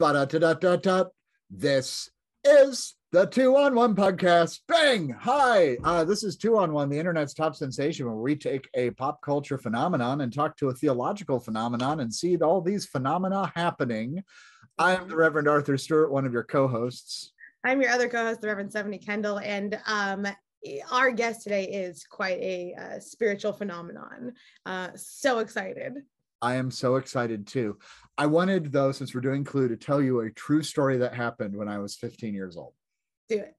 Ba-da-da-da-da-da. This is the 2-on-1 podcast. Bang! Hi, this is 2-on-1, the internet's top sensation, where we take a pop culture phenomenon and talk to a theological phenomenon and see all these phenomena happening. I'm the Reverend Arthur Stewart, one of your co-hosts. I'm your other co-host, the Reverend Stephanie Kendall, and our guest today is quite a spiritual phenomenon. So excited. I am so excited too. I wanted, though, since we're doing Clue, to tell you a true story that happened when I was 15 years old. Do it.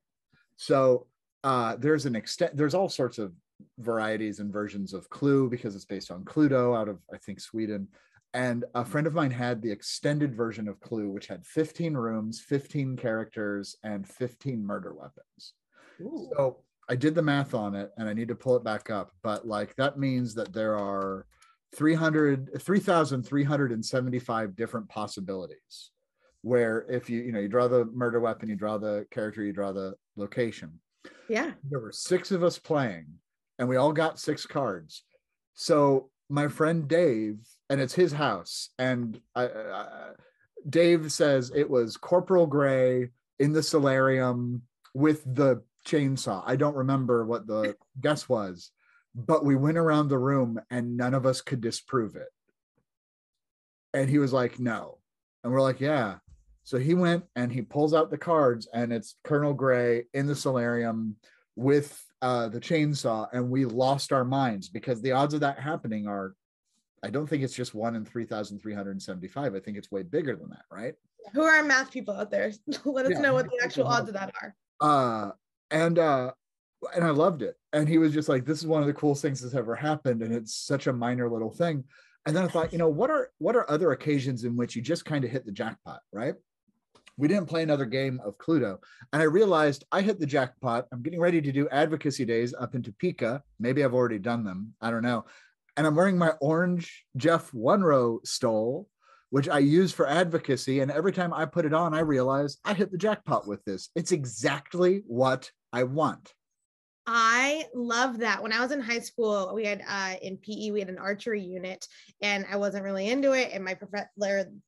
So there's all sorts of varieties and versions of Clue because it's based on Cluedo out of, I think, Sweden. And a friend of mine had the extended version of Clue, which had 15 rooms, 15 characters, and 15 murder weapons. Ooh. So I did the math on it, and I need to pull it back up. But that means that there are 3,375 different possibilities, where if you draw the murder weapon, you draw the character, you draw the location. Yeah. There were 6 of us playing, and we all got 6 cards. So my friend Dave, and it's his house, and Dave says it was Corporal Gray in the solarium with the chainsaw. I don't remember what the guess was, but we went around the room and none of us could disprove it. And he was like, no. And we're like, yeah. So he went and he pulls out the cards, and it's Colonel Gray in the solarium with the chainsaw. And we lost our minds, because the odds of that happening are, I don't think it's just 1 in 3,375. I think it's way bigger than that, right? Who are our math people out there? Let us know what the actual odds of that are. And I loved it. And he was just like, this is one of the coolest things that's ever happened. And it's such a minor little thing. And then I thought, what are other occasions in which you just kind of hit the jackpot, right? We didn't play another game of Cluedo. And I realized I hit the jackpot. I'm getting ready to do advocacy days up in Topeka. Maybe I've already done them. I don't know. And I'm wearing my orange Jeff Wunrow stole, which I use for advocacy. And every time I put it on, I realize I hit the jackpot with this. It's exactly what I want. I love that. When I was in high school, we had in PE, we had an archery unit, and I wasn't really into it. And my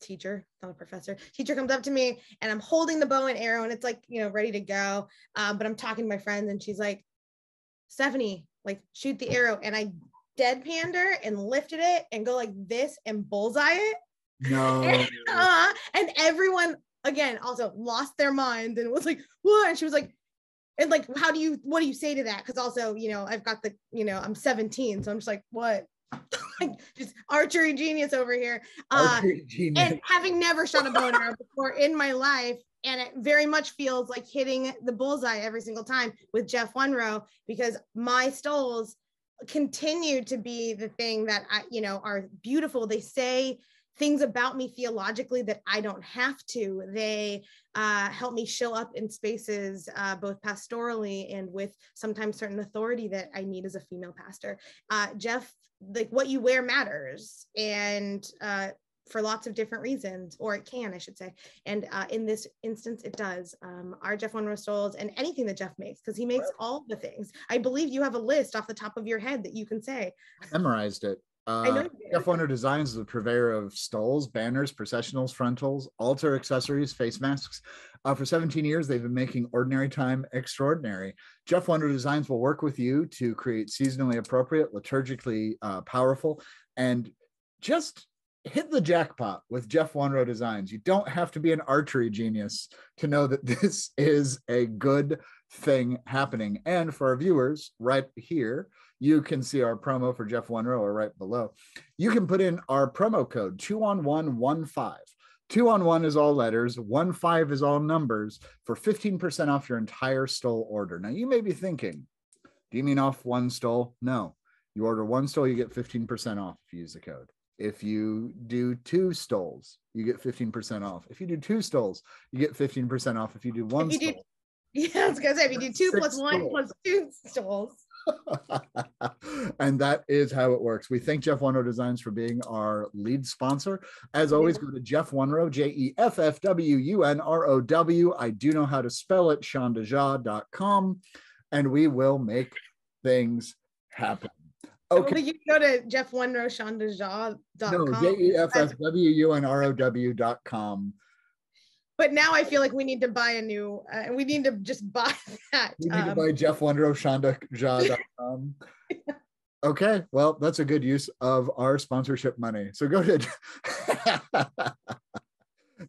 teacher comes up to me, and I'm holding the bow and arrow, and it's ready to go. But I'm talking to my friends, and she's like, Stephanie, shoot the arrow. And I deadpanned her and lifted it and go like this and bullseye it. No. And everyone, again, also lost their mind and was like, what? And she was like, and what do you say to that? Because also, I've got I'm 17, so I'm just like, what? Just archery genius over here. Archery genius. And having never shot a bow and arrow before in my life, and it very much feels like hitting the bullseye every single time with Jeff Wunrow, because my stoles continue to be the thing that are beautiful. They say things about me theologically that I don't have to. They help me show up in spaces, both pastorally and with sometimes certain authority that I need as a female pastor. Jeff, what you wear matters, and for lots of different reasons, or it can, I should say. And in this instance, it does. Our Jeff Wunrow stoles, and anything that Jeff makes, because he makes all the things. I believe you have a list off the top of your head that you can say. I memorized it. I know Jeff Wunrow Designs is the purveyor of stoles, banners, processionals, frontals, altar accessories, face masks. For 17 years, they've been making ordinary time extraordinary. Jeff Wunrow Designs will work with you to create seasonally appropriate, liturgically powerful, and just hit the jackpot with Jeff Wunrow Designs. You don't have to be an archery genius to know that this is a good thing happening. And for our viewers right here, you can see our promo for Jeff Wunrow, or right below. You can put in our promo code 2-on-1-1-5. 2-on-1 is all letters, 1-5 is all numbers, for 15% off your entire stole order. Now you may be thinking, do you mean off one stole? No. You order one stole, you get 15% off if you use the code. If you do 2 stoles, you get 15% off. If you do 2 stoles, you get 15% off. If you do 1 stole. Yeah, I was going to say, if you do 2 plus 1 plus 2 stoles. And that is how it works. We thank Jeff Wunrow Designs for being our lead sponsor. As always, go to Jeff Wunrow, JEFFWUNROW. I do know how to spell it, shondaja.com, and we will make things happen. Okay. You go to jeffwunrowshondajaw.com. No, JEFFWUNROW.com. But now I feel like we need to buy a new, we need to just buy that. We need to buy Jeff Wondrow, shonda.com. Okay, well, that's a good use of our sponsorship money. So go to,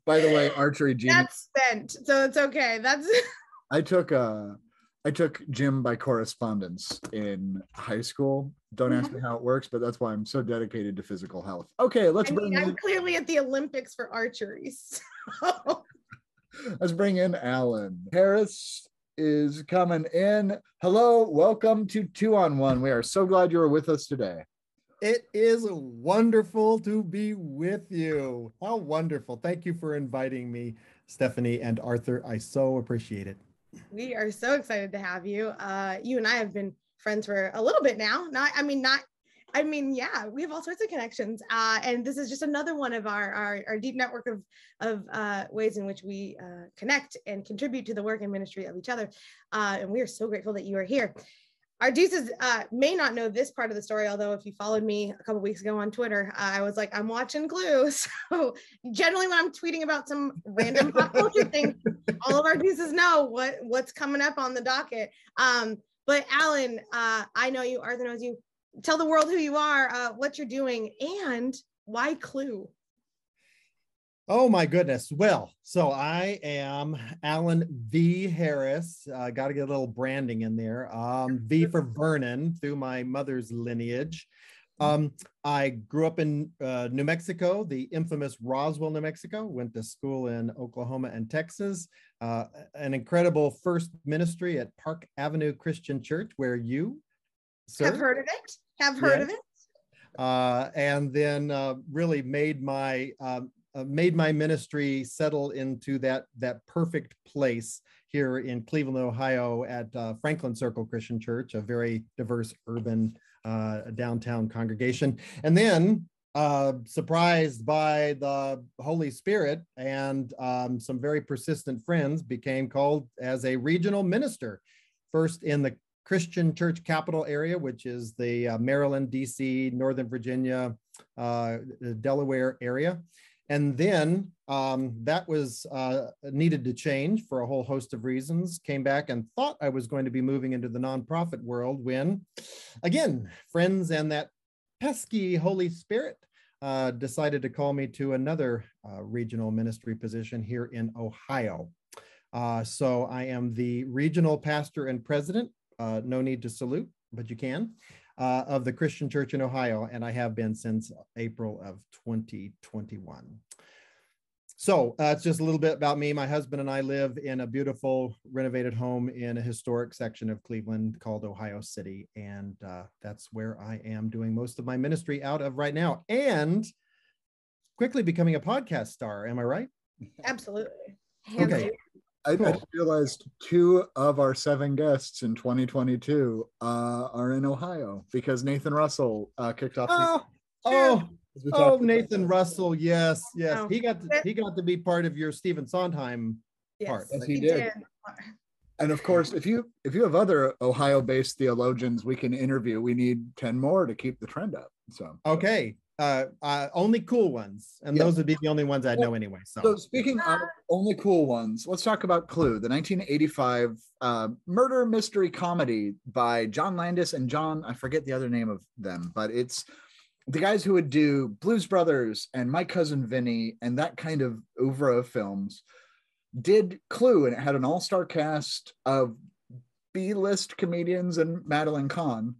by the way, archery genius. That's spent, so it's okay. That's. I took gym by correspondence in high school. Don't ask me how it works, but that's why I'm so dedicated to physical health. Okay, I'm clearly at the Olympics for archery. So. Let's bring in Alan. Harris is coming in. Hello, welcome to 2-on-1. We are so glad you are with us today. It is wonderful to be with you. How wonderful. Thank you for inviting me, Stephanie and Arthur. I so appreciate it. We are so excited to have you. You and I have been friends for a little bit now. Yeah, we have all sorts of connections. And this is just another one of our deep network of ways in which we connect and contribute to the work and ministry of each other. And we are so grateful that you are here. Our deuces may not know this part of the story, although if you followed me a couple weeks ago on Twitter, I was like, I'm watching Clue. So generally when I'm tweeting about some random pop culture thing, all of our deuces know what's coming up on the docket. But Alan, I know you, Arthur knows you. Tell the world who you are, what you're doing, and why Clue? Oh my goodness. Well, so I am Alan V. Harris. Got to get a little branding in there. V for Vernon through my mother's lineage. I grew up in New Mexico, the infamous Roswell, New Mexico. Went to school in Oklahoma and Texas. An incredible first ministry at Park Avenue Christian Church, where you have heard of it. Heard of it. And then really made my ministry settle into that perfect place here in Cleveland, Ohio at Franklin Circle Christian Church, a very diverse urban downtown congregation. And then surprised by the Holy Spirit and some very persistent friends, became called as a regional minister, first in the Christian Church Capital area, which is the Maryland, DC, Northern Virginia, Delaware area. And then that was needed to change for a whole host of reasons. Came back and thought I was going to be moving into the nonprofit world when, again, friends and that pesky Holy Spirit decided to call me to another regional ministry position here in Ohio. So I am the regional pastor and president, no need to salute, but you can, of the Christian Church in Ohio, and I have been since April of 2021. So it's just a little bit about me. My husband and I live in a beautiful renovated home in a historic section of Cleveland called Ohio City, and that's where I am doing most of my ministry out of right now, and quickly becoming a podcast star. Am I right? Absolutely. Okay. I just realized 2 of our 7 guests in 2022 are in Ohio because Nathan Russell kicked off. Nathan Russell, yes. He got to be part of your Stephen Sondheim part. Yes, he did. And of course, if you have other Ohio-based theologians we can interview, we need 10 more to keep the trend up. So okay. Only cool ones, and those would be the only ones I'd know anyway. So speaking of only cool ones, let's talk about Clue, the 1985 murder mystery comedy by John Landis and John, I forget the other name of them, but it's the guys who would do Blues Brothers and My Cousin Vinny and that kind of oeuvre of films did Clue, and it had an all-star cast of B-list comedians and Madeline Kahn.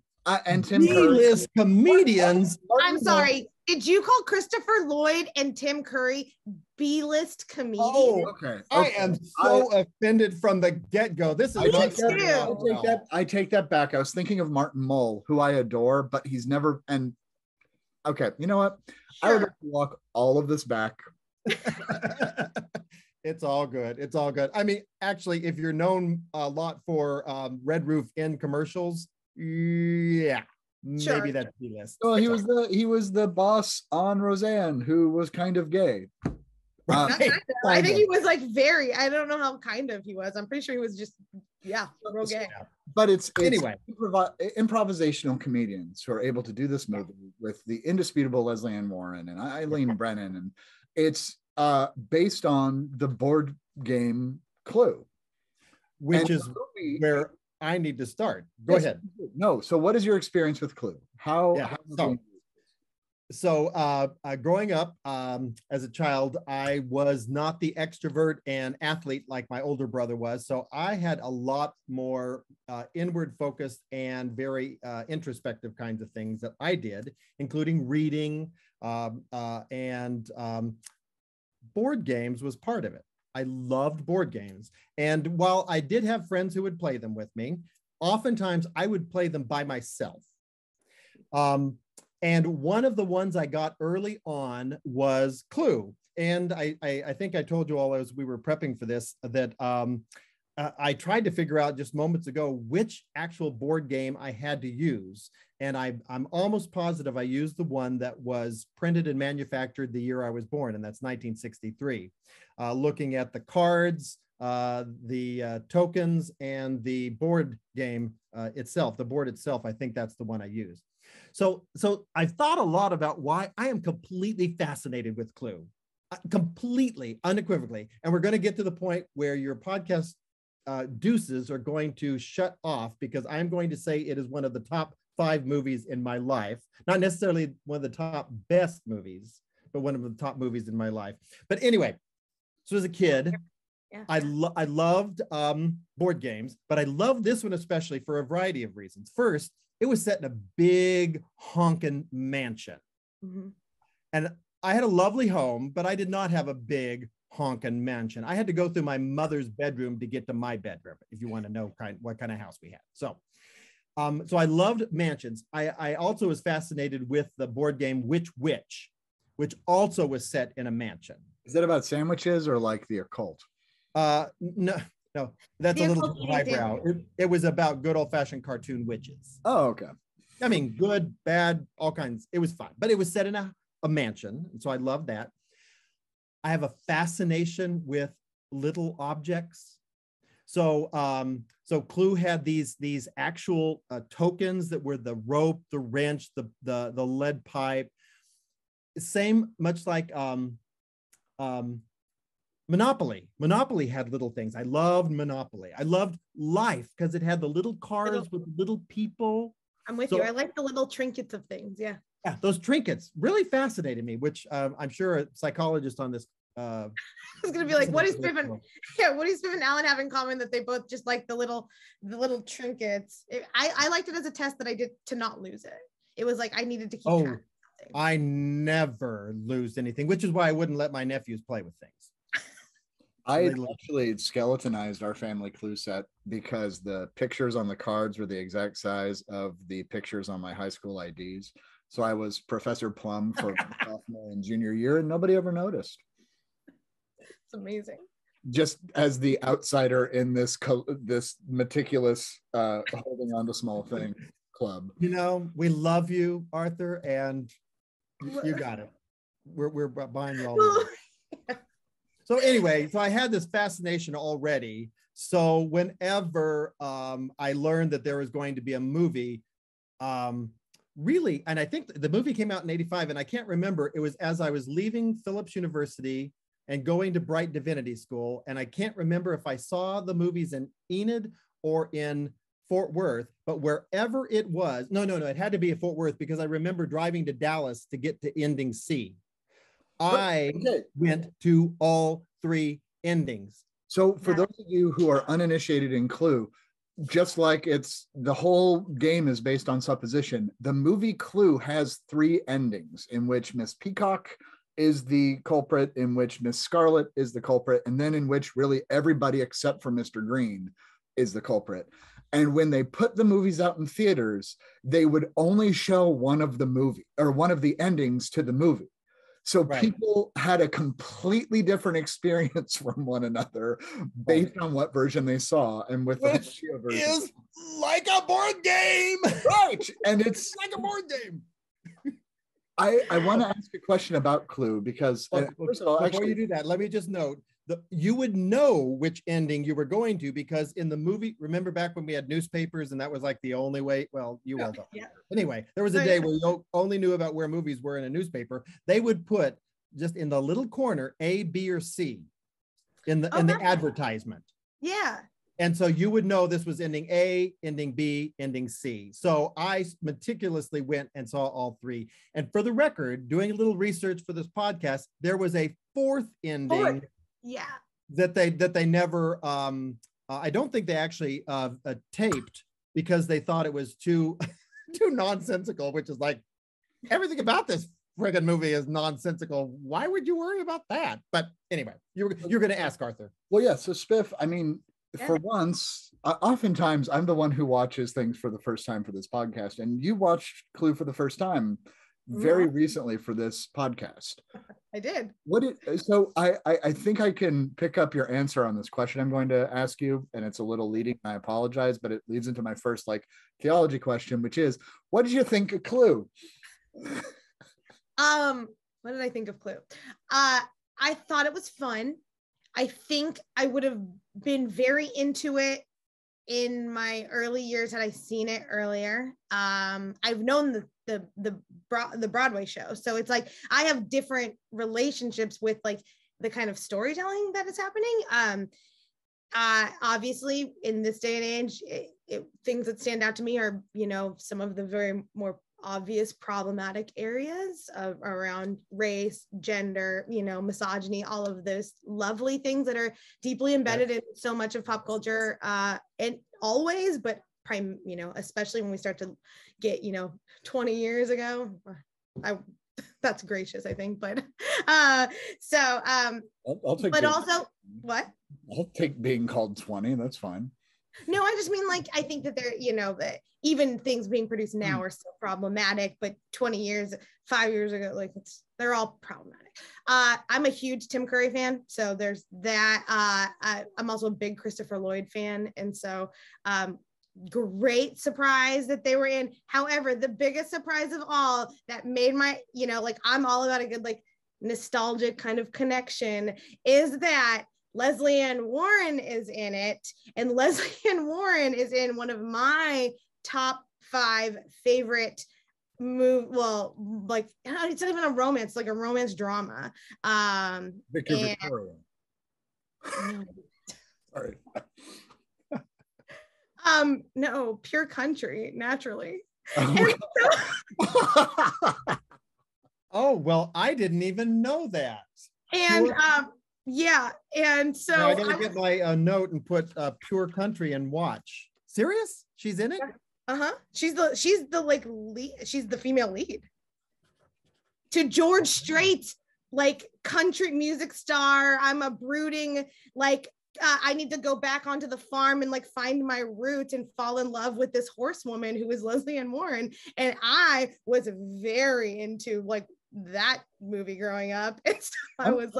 And Tim B-list comedians. I'm sorry. Did you call Christopher Lloyd and Tim Curry B-list comedians? Oh, okay. I am so offended from the get-go. This is I take that back. I was thinking of Martin Mull, who I adore, but he's never. And okay, you know what? Sure. I would walk all of this back. It's all good. It's all good. I mean, actually, if you're known a lot for Red Roof Inn commercials. Yeah, sure. Maybe that's the list. Well, he was the boss on Roseanne, who was kind of gay. Right. I think he was like very. I don't know how kind of he was. I'm pretty sure he was just real gay. But it's anyway improvisational comedians who are able to do this movie with the indisputable Leslie Ann Warren and Eileen Brennan, and it's based on the board game Clue, which is where I need to start. Go ahead. No. So what is your experience with Clue? So growing up as a child, I was not the extrovert and athlete like my older brother was. So I had a lot more inward focused and very introspective kinds of things that I did, including reading and board games was part of it. I loved board games. And while I did have friends who would play them with me, oftentimes I would play them by myself. And one of the ones I got early on was Clue. And I think I told you all as we were prepping for this that I tried to figure out just moments ago which actual board game I had to use. And I'm almost positive I used the one that was printed and manufactured the year I was born, and that's 1963. Looking at the cards, the tokens, and the board game itself, the board itself, I think that's the one I used. So I've thought a lot about why I am completely fascinated with Clue, completely, unequivocally. And we're going to get to the point where your podcast deuces are going to shut off because I'm going to say it is one of the top 5 movies in my life. Not necessarily one of the top best movies, but one of the top movies in my life. But anyway, so as a kid, I loved board games, but I loved this one especially for a variety of reasons. First, it was set in a big honking mansion. Mm-hmm. And I had a lovely home, but I did not have a big honking mansion. I had to go through my mother's bedroom to get to my bedroom, if you want to know what kind of house we had. So I loved mansions. I also was fascinated with the board game Which, which also was set in a mansion. Is that about sandwiches or like the occult? No, that's a little highbrow. It was about good old-fashioned cartoon witches. Oh, okay. I mean, good, bad, all kinds. It was fun, but it was set in a mansion, and so I love that. I have a fascination with little objects. So Clue had these actual tokens that were the rope, the wrench, the lead pipe. Same, much like Monopoly. Monopoly had little things. I loved Monopoly. I loved Life because it had the little cars with little people. I'm with you. I like the little trinkets of things. Yeah. Yeah, those trinkets really fascinated me, which I'm sure a psychologist on this. I was gonna be like, what is Biff and Alan have in common that they both just like the little trinkets? I liked it as a test that I did to not lose it. It was like I needed to keep track of something. I never lose anything, which is why I wouldn't let my nephews play with things. I actually skeletonized our family Clue set because the pictures on the cards were the exact size of the pictures on my high school IDs. So I was Professor Plum for sophomore and junior year, and nobody ever noticed. It's amazing. Just as the outsider in this meticulous holding on to small thing club. You know, we love you, Arthur, and you got it. We're buying you all the way. So anyway, so I had this fascination already. So whenever I learned that there was going to be a movie, really, and I think the movie came out in '85, and I can't remember, it was as I was leaving Phillips University and going to Bright Divinity School, and I can't remember if I saw the movies in Enid or in Fort Worth, but wherever it was, no, it had to be at Fort Worth because I remember driving to Dallas to get to ending C. I went to all 3 endings. So for those of you who are uninitiated in Clue, just like it's the whole game is based on supposition, the movie Clue has 3 endings in which Miss Peacock is the culprit, in which Miss Scarlet is the culprit, and then in which really everybody except for Mr. Green is the culprit. And when they put the movies out in theaters, they would only show one of the endings to the movie. So people had a completely different experience from one another based on what version they saw. And with the video version, is like a board game. Right. And it's like a board game. I want to ask a question about Clue because first of all, before you do that, let me just note that you would know which ending you were going to because in the movie, remember back when we had newspapers and that was like the only way, well, you all don't. Yeah. Anyway, there was a day where you only knew about where movies were in a newspaper. They would put just in the little corner, A, B, or C in the advertisement. Yeah. And so you would know this was ending A, ending B, ending C. So I meticulously went and saw all three. And for the record, doing a little research for this podcast, there was a fourth ending. Yeah. That they never, I don't think they actually taped, because they thought it was too nonsensical, which is like, everything about this friggin' movie is nonsensical. Why would you worry about that? But anyway, you're going to ask, Arthur. Well, yeah. So Spiff, I mean, for once, oftentimes I'm the one who watches things for the first time for this podcast, and you watched Clue for the first time very recently for this podcast. I did. So I think I can pick up your answer on this question I'm going to ask you, and it's a little leading. I apologize, but it leads into my first theology question, which is, what did you think of Clue? What did I think of Clue? I thought it was fun. I think I would have been very into it in my early years had I seen it earlier. I've known the Broadway show, so it's like I have different relationships with like the kind of storytelling that is happening. Obviously, in this day and age, things that stand out to me are, some of the very more obvious problematic areas around race, gender, misogyny, all of those lovely things that are deeply embedded in so much of pop culture, and always, but especially when we start to get 20 years ago. That's gracious, I think, but I'll take, but also what? I'll take being called 20. That's fine. No, I just mean I think that they're, that even things being produced now are still problematic, but 5 years ago, they're all problematic. I'm a huge Tim Curry fan, so there's that. I'm also a big Christopher Lloyd fan, and so great surprise that they were in. However, the biggest surprise of all that made my, I'm all about a good nostalgic kind of connection is that Leslie Ann Warren is in it, and Leslie Ann Warren is in one of my top 5 favorite it's not even a romance, like a romance drama. Victoria. No. Sorry. No, Pure Country, naturally. Oh, well, I didn't even know that. And yeah, and so now I gotta get my note and put Pure Country and watch. Serious? She's in it? She's the lead, she's the female lead to George Strait, country music star. I'm a brooding I need to go back onto the farm and find my roots and fall in love with this horsewoman who is Leslie Ann Warren. And I was very into that movie growing up. And so I was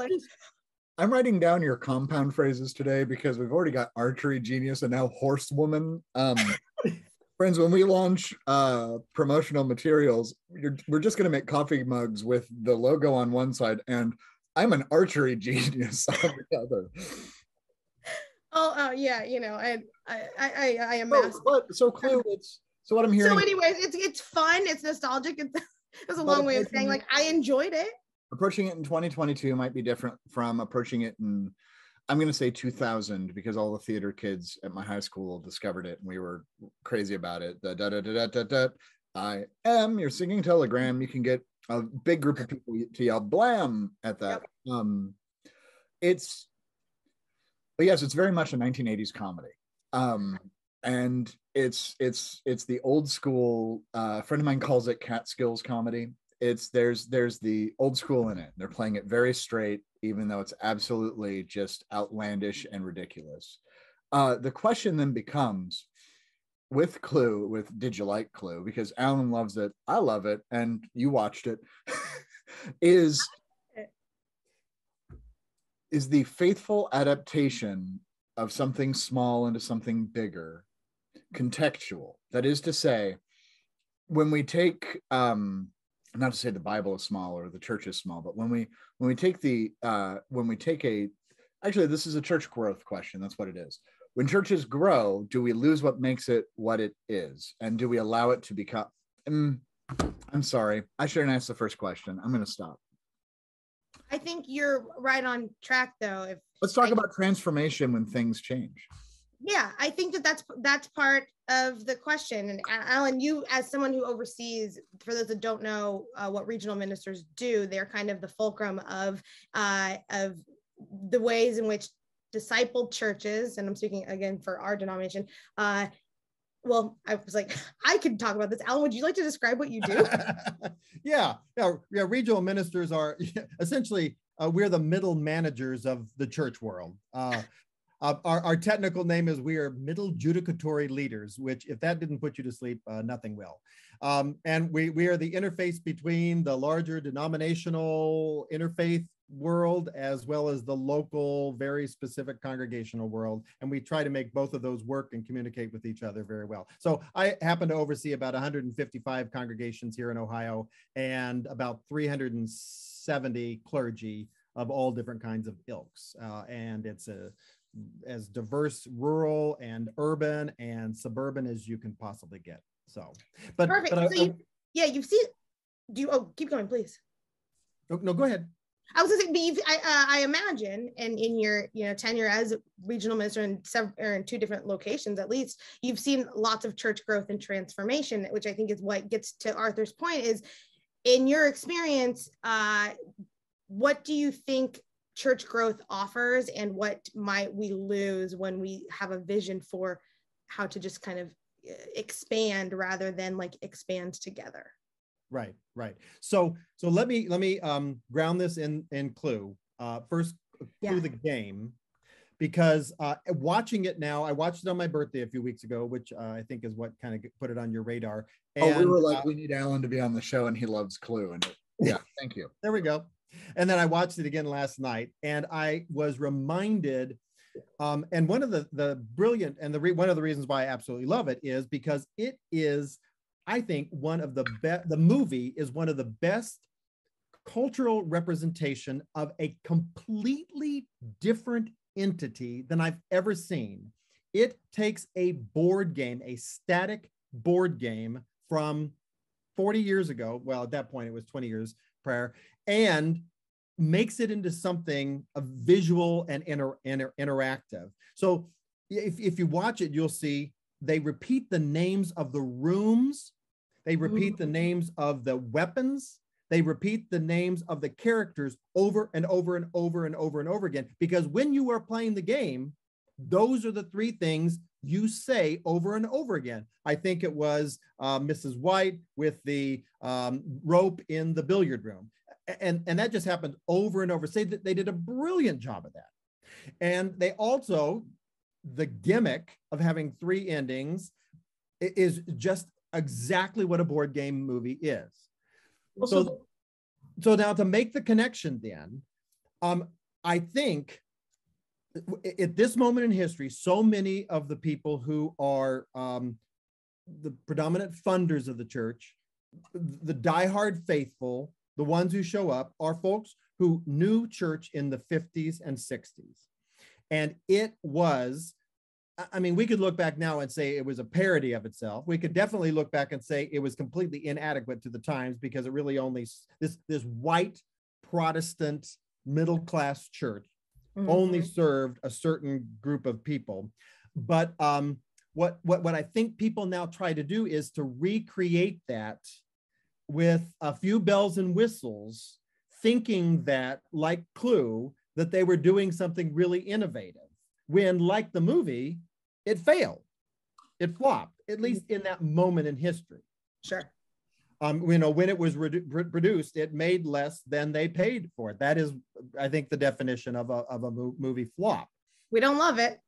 I'm writing down your compound phrases today because we've already got archery genius and now horsewoman. Friends, when we launch promotional materials, we're just going to make coffee mugs with the logo on one side and I'm an archery genius on the other. Yeah, I am. So Clue, so what I'm hearing. So anyways, it's fun, it's nostalgic. It's a long way of saying I enjoyed it. Approaching it in 2022 might be different from approaching it in, I'm going to say 2000, because all the theater kids at my high school discovered it and we were crazy about it. The da-da-da-da-da-da, I am your singing telegram. You can get a big group of people to yell blam at that. Yep. But yes, it's very much a 1980s comedy. And it's the old school, a friend of mine calls it Catskills comedy. There's the old school in it. They're playing it very straight, even though it's absolutely just outlandish and ridiculous. The question then becomes, with Clue, did you like Clue? Because Alan loves it, I love it, and you watched it. Is the faithful adaptation of something small into something bigger contextual? That is to say, when we take, not to say the Bible is small or the church is small, but when we take actually, this is a church growth question. That's what it is. When churches grow, do we lose what makes it what it is? And do we allow it to become, I'm sorry, I shouldn't ask the first question. I'm going to stop. I think you're right on track, though. Let's talk about transformation when things change. Yeah, I think that's part of the question. And Alan, you, as someone who oversees, for those that don't know what regional ministers do, they're kind of the fulcrum of the ways in which discipled churches, and I'm speaking again for our denomination. Well, I was like, I could talk about this. Alan, would you like to describe what you do? Yeah. Regional ministers are essentially, we're the middle managers of the church world. Our technical name is we are middle judicatory leaders, which if that didn't put you to sleep, nothing will. And we are the interface between the larger denominational interfaith world as well as the local, very specific congregational world. And we try to make both of those work and communicate with each other very well. So I happen to oversee about 155 congregations here in Ohio and about 370 clergy of all different kinds of ilks. And it's as diverse rural and urban and suburban as you can possibly get. So, perfect. You've seen. Keep going, please. No, go ahead. I was going to say, I imagine, and in your tenure as regional minister in two different locations, at least, you've seen lots of church growth and transformation, which I think is what gets to Arthur's point. Is in your experience, what do you think church growth offers, and what might we lose when we have a vision for how to just kind of expand rather than like expand together? Right. So let me ground this in Clue. First, Clue the game, because watching it now, I watched it on my birthday a few weeks ago, which I think is what kind of put it on your radar. And, we were like, we need Alan to be on the show, and he loves Clue. And yeah, thank you. There we go. And then I watched it again last night, and I was reminded. And one of the brilliant, and one of the reasons why I absolutely love it is because it is, I think, one of the best. The movie is one of the best cultural representation of a completely different entity than I've ever seen. It takes a board game, a static board game from 40 years ago. Well, at that point, it was 20 years prior, and makes it into something visual and interactive. So if you watch it, you'll see they repeat the names of the rooms. They repeat the names of the weapons. They repeat the names of the characters over and over and over and over and over again. Because when you are playing the game, those are the three things you say over and over again. I think it was Mrs. White with the rope in the billiard room. And that just happened over and over. Say that they did a brilliant job of that. And they also, the gimmick of having three endings is just exactly what a board game movie is. So now to make the connection then, I think at this moment in history, so many of the people who are the predominant funders of the church, the diehard faithful, the ones who show up are folks who knew church in the 50s and 60s. And it was, I mean, we could look back now and say it was a parody of itself. We could definitely look back and say it was completely inadequate to the times because it really only, this white Protestant middle-class church only served a certain group of people. But what I think people now try to do is to recreate that with a few bells and whistles, thinking that, like Clue, that they were doing something really innovative, when, like the movie, it failed. It flopped, at least in that moment in history. Sure. When it was produced, it made less than they paid for it. That is, I think, the definition of a movie flop. We don't love it.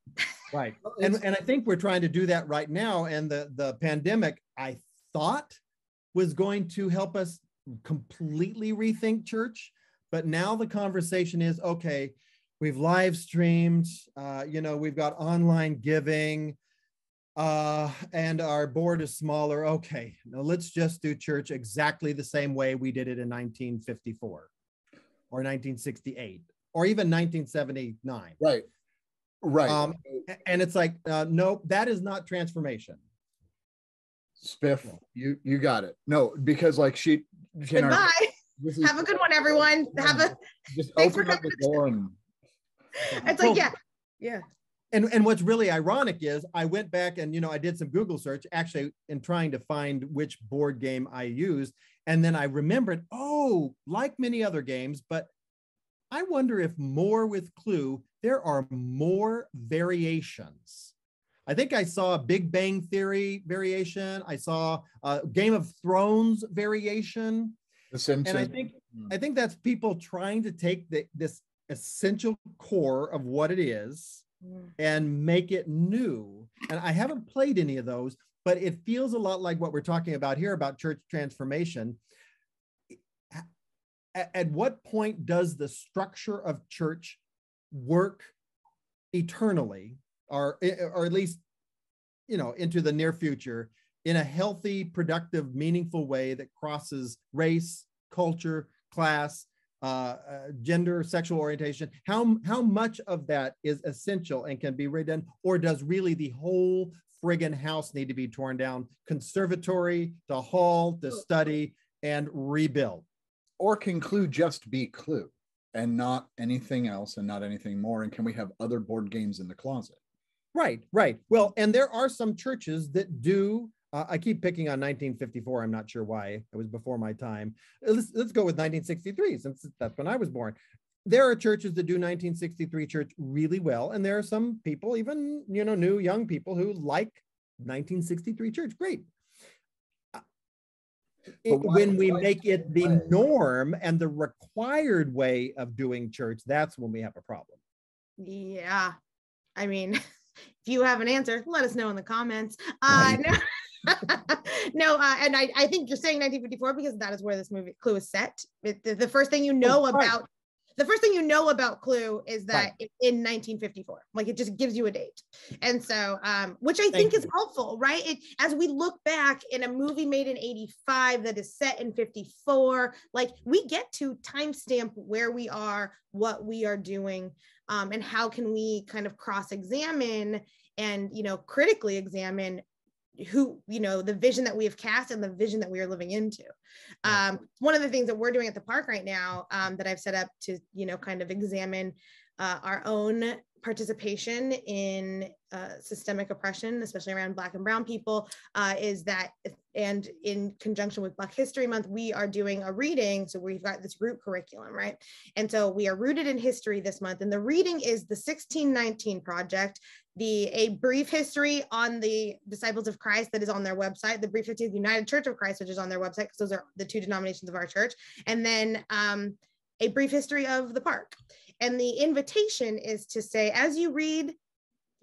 Right. And I think we're trying to do that right now. And the pandemic, I thought, was going to help us completely rethink church. But now the conversation is, okay, we've live streamed, we've got online giving, and our board is smaller. Okay, now let's just do church exactly the same way we did it in 1954 or 1968 or even 1979. Right. And it's like, no, that is not transformation. Spiff, you got it. No, because like Goodbye. Have a good one, everyone. Just Thanks open for up the door and It's like, yeah. And what's really ironic is I went back and, I did some Google search actually in trying to find which board game I used. And then I remembered, like many other games, but I wonder if more with Clue, there are more variations. I think I saw a Big Bang Theory variation. I saw a Game of Thrones variation. The Simpsons. And I think that's people trying to take this essential core of what it is and make it new. And I haven't played any of those, but it feels a lot like what we're talking about here about church transformation. At what point does the structure of church work eternally, or at least, into the near future in a healthy, productive, meaningful way that crosses race, culture, class, gender, sexual orientation? How much of that is essential and can be redone, or does really the whole friggin' house need to be torn down? Conservatory, the hall, the study, and rebuild. Or can Clue just be Clue and not anything else and not anything more? And can we have other board games in the closet? Right. Well, and there are some churches that do. I keep picking on 1954. I'm not sure why. It was before my time. Let's go with 1963, since that's when I was born. There are churches that do 1963 church really well. And there are some people, even, new young people who like 1963 church. Great. When we make it the norm and the required way of doing church, that's when we have a problem. Yeah. I mean, if you have an answer, let us know in the comments. No, and I think you're saying 1954 because that is where this movie Clue is set. The first thing you know about the first thing you know about Clue is that it's in 1954. Like, it just gives you a date. And so, which I think is helpful, right? As we look back in a movie made in 85 that is set in 54, like, we get to timestamp where we are, what we are doing, and how can we kind of cross-examine and, critically examine who, the vision that we have cast and the vision that we are living into. One of the things that we're doing at the park right now, that I've set up to, kind of examine our own participation in systemic oppression, especially around Black and Brown people, is that, and in conjunction with Black History Month, we are doing a reading. So we've got this group curriculum, right? And so we are rooted in history this month. And the reading is the 1619 Project, a brief history on the Disciples of Christ that is on their website, the brief history of the United Church of Christ, which is on their website, because those are the two denominations of our church, and then a brief history of the park. And the invitation is to say, as you read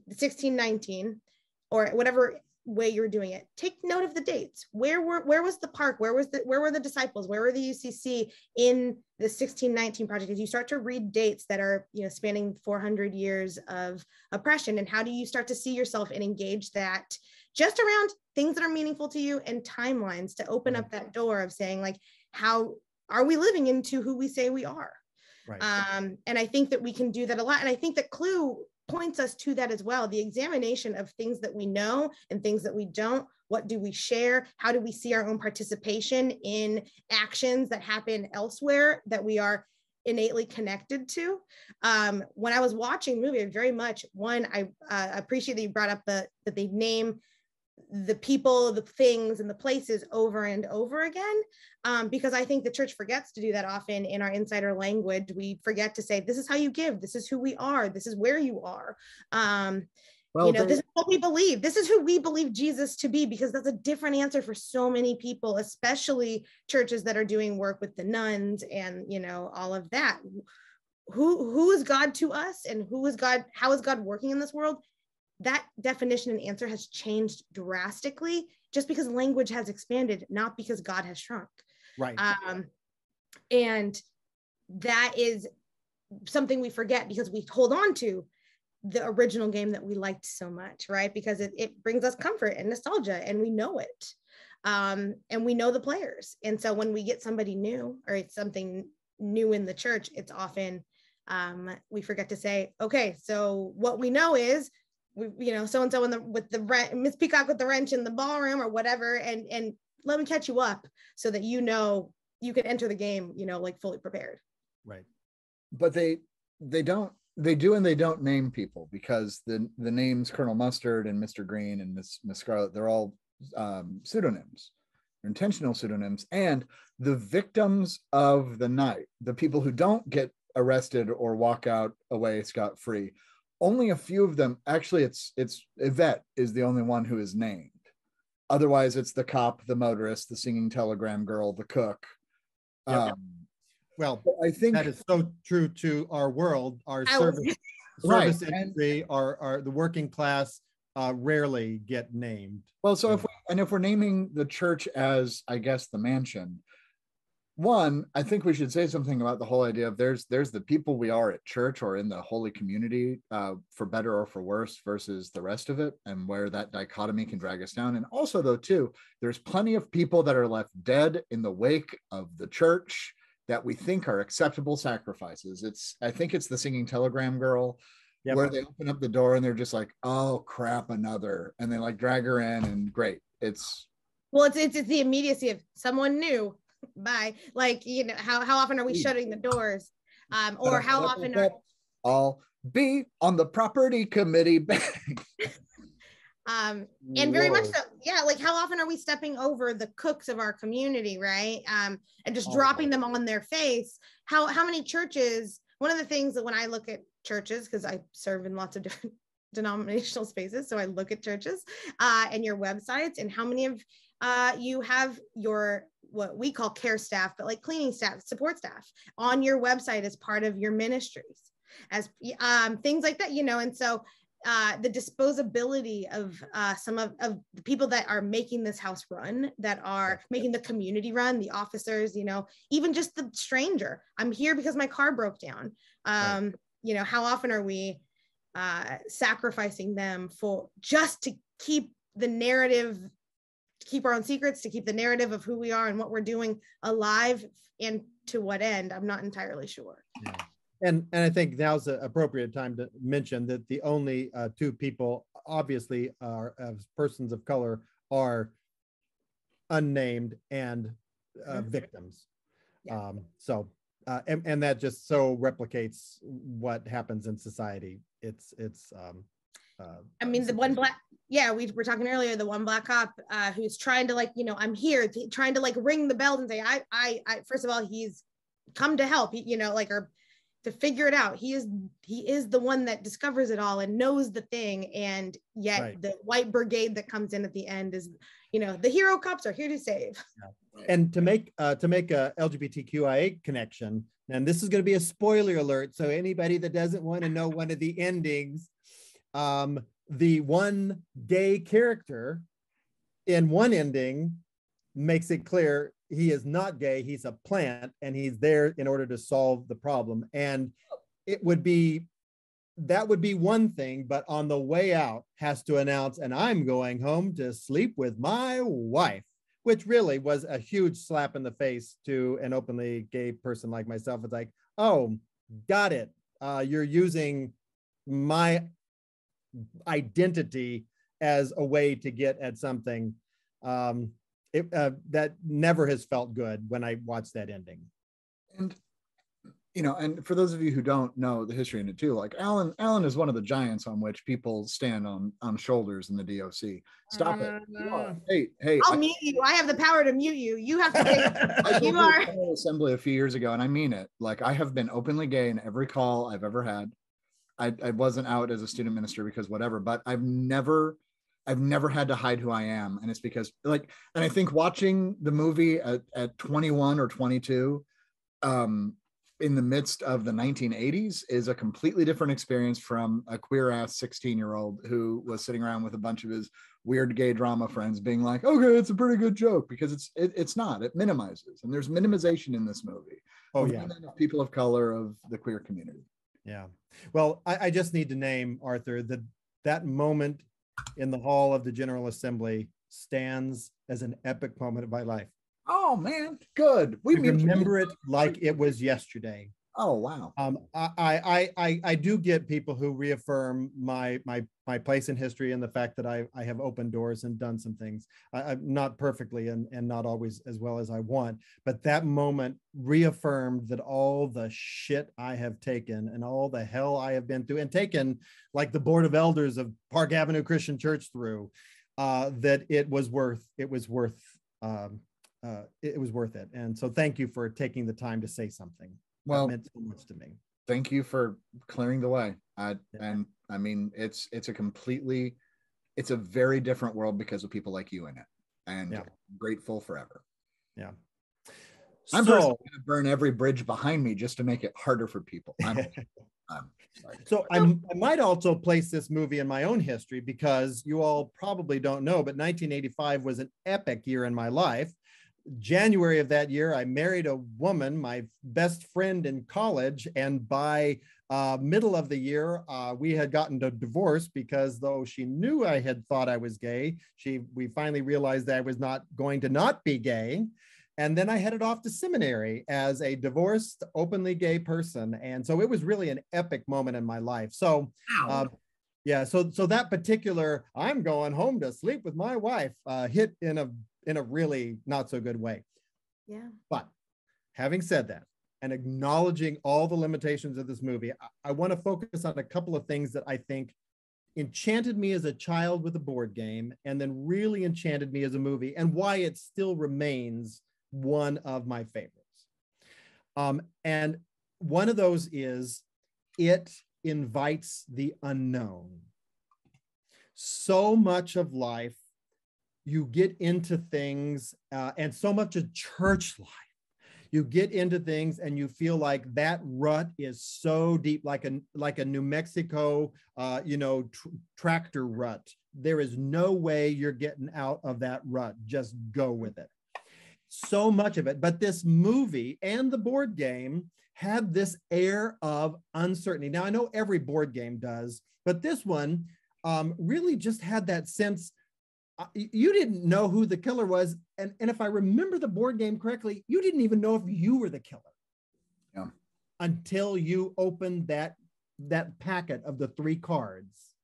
1619, or whatever way you're doing it, take note of the dates. Where was the park? Where were the disciples? Where were the UCC in the 1619 Project? As you start to read dates that are, spanning 400 years of oppression, and how do you start to see yourself and engage that just around things that are meaningful to you, and timelines to open up that door of saying, like, how are we living into who we say we are? Right. And I think that we can do that a lot. And I think that Clue points us to that as well. The examination of things that we know and things that we don't. What do we share? How do we see our own participation in actions that happen elsewhere that we are innately connected to? When I was watching the movie, I appreciate that you brought up that they name the people, the things, and the places over and over again, because I think the church forgets to do that often in our insider language. We forget to say, this is how you give, this is who we are, this is where you are. This is what we believe. This is who we believe Jesus to be, because that's a different answer for so many people, especially churches that are doing work with the nuns and, all of that. Who is God to us, and who is God? How is God working in this world? That definition and answer has changed drastically just because language has expanded, not because God has shrunk. Right. And that is something we forget because we hold on to the original game that we liked so much, right? Because it brings us comfort and nostalgia, and we know it. And we know the players. And so when we get somebody new, or it's something new in the church, it's often, we forget to say, okay, so what we know is, so-and-so with the Miss Peacock with the wrench in the ballroom or whatever, and let me catch you up so that you can enter the game, like fully prepared. Right. But they do and they don't name people, because the names Colonel Mustard and Mr. Green and Miss Scarlet, they're all pseudonyms, intentional pseudonyms. And the victims of the night, the people who don't get arrested or walk out away scot-free, only a few of them, actually it's Yvette is the only one who is named. Otherwise it's the cop, the motorist, the singing telegram girl, the cook. Yep. Well, I think that is so true to our world, our service right. industry, our the working class rarely get named. Well, so if we're naming the church as, I guess, the mansion, one, I think we should say something about the whole idea of there's the people we are at church or in the holy community, for better or for worse, versus the rest of it, and where that dichotomy can drag us down. And also, though, too, there's plenty of people that are left dead in the wake of the church that we think are acceptable sacrifices. I think it's the singing telegram girl, yep, where they open up the door and they're just like, oh crap, another, and they like drag her in, and great. It's the immediacy of someone new. Bye. Like, how often are we shutting the doors? Or how often I'll be on the property committee. And very much so, yeah, like how often are we stepping over the cooks of our community, right? And just dropping them on their face. How many churches, one of the things that when I look at churches, because I serve in lots of different denominational spaces, so I look at churches and your websites, and how many of you have your what we call care staff, but like cleaning staff, support staff on your website as part of your ministries, as things like that, and so the disposability of some of the people that are making this house run, that are making the community run, the officers, even just the stranger. I'm here because my car broke down. How often are we sacrificing them for just to keep the narrative, to keep our own secrets, to keep the narrative of who we are and what we're doing alive, and to what end? I'm not entirely sure. Yeah. And I think now's the appropriate time to mention that the only two people, obviously, are as persons of color, are unnamed and victims. Yeah. And that just so replicates what happens in society. I mean, the one black, we were talking earlier, the one black cop who's trying to I'm here, trying to ring the bell and say, I first of all, he's come to help, or to figure it out. He is the one that discovers it all and knows the thing. And yet the white brigade that comes in at the end is, the hero cops are here to save. Yeah. And to make a LGBTQIA connection, and this is going to be a spoiler alert, so anybody that doesn't want to know one of the endings, the one gay character in one ending makes it clear he is not gay, he's a plant, and he's there in order to solve the problem. And that would be one thing, but on the way out has to announce, and I'm going home to sleep with my wife, which really was a huge slap in the face to an openly gay person like myself. It's like, oh, got it. You're using my identity as a way to get at something. That never has felt good when I watched that ending. And and for those of you who don't know the history in it too, like Alan is one of the giants on which people stand on shoulders in the DOC. Stop it. Hey, I'll mute you. I have the power to mute you. You have to you are assembly a few years ago, and I mean it. Like, I have been openly gay in every call I've ever had. I wasn't out as a student minister because whatever, but I've never had to hide who I am. And it's because and I think watching the movie at 21 or 22, in the midst of the 1980s is a completely different experience from a queer ass 16-year-old who was sitting around with a bunch of his weird gay drama friends being like, okay, it's a pretty good joke, because it's not, it minimizes. And there's minimization in this movie. Oh yeah. Of people of color, of the queer community. Yeah. Well, I just need to name, Arthur, that moment in the hall of the General Assembly stands as an epic moment of my life. Oh man, good. We remember it like it was yesterday. Oh, wow. I do get people who reaffirm my place in history and the fact that I have opened doors and done some things. I'm not perfectly and not always as well as I want, but that moment reaffirmed that all the shit I have taken and all the hell I have been through and taken, like the Board of Elders of Park Avenue Christian Church through, that it was worth it. And so thank you for taking the time to say something. Well, that meant so much to me. Thank you for clearing the way. And I mean, it's a very different world because of people like you in it, and I'm grateful forever. Yeah. I'm going to burn every bridge behind me just to make it harder for people. I'm sorry. So I might also place this movie in my own history, because you all probably don't know, but 1985 was an epic year in my life. January of that year, I married a woman, my best friend in college, and by middle of the year, we had gotten a divorce, because though she knew I had thought I was gay, we finally realized that I was not going to not be gay. And then I headed off to seminary as a divorced, openly gay person. And so it was really an epic moment in my life. So yeah, so that particular "I'm going home to sleep with my wife" hit in a really not so good way. Yeah. But having said that, and acknowledging all the limitations of this movie, I want to focus on a couple of things that I think enchanted me as a child with a board game, and then really enchanted me as a movie, and why it still remains one of my favorites. And one of those is it invites the unknown. So much of life, you get into things, and so much of church life, you get into things and you feel like that rut is so deep, like a New Mexico, tractor rut. There is no way you're getting out of that rut. Just go with it. So much of it. But this movie and the board game had this air of uncertainty. Now, I know every board game does, but this one really just had that sense. You didn't know who the killer was. And if I remember the board game correctly, you didn't even know if you were the killer. Yeah. Until you opened that packet of the 3 cards.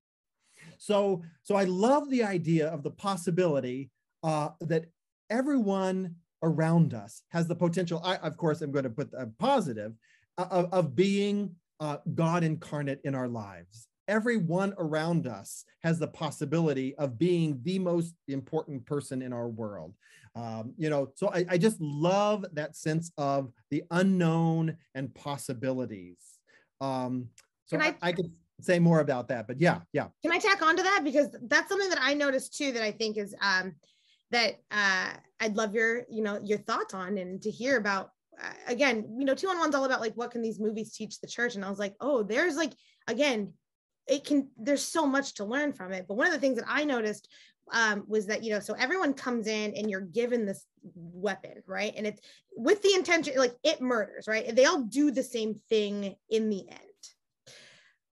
So I love the idea of the possibility that everyone around us has the potential. I, of course, am going to put a positive of being God incarnate in our lives. Everyone around us has the possibility of being the most important person in our world. So I just love that sense of the unknown and possibilities. So I could say more about that, but yeah. Can I tack on to that? Because that's something that I noticed too, that I think is that I'd love your thoughts on, and to hear about. Again, 2-on-1's all about like, what can these movies teach the church? And I was like, oh, there's like, again, there's so much to learn from it. But one of the things that I noticed was that, so everyone comes in and you're given this weapon, right? And it's with the intention, like, it murders, right? They all do the same thing in the end,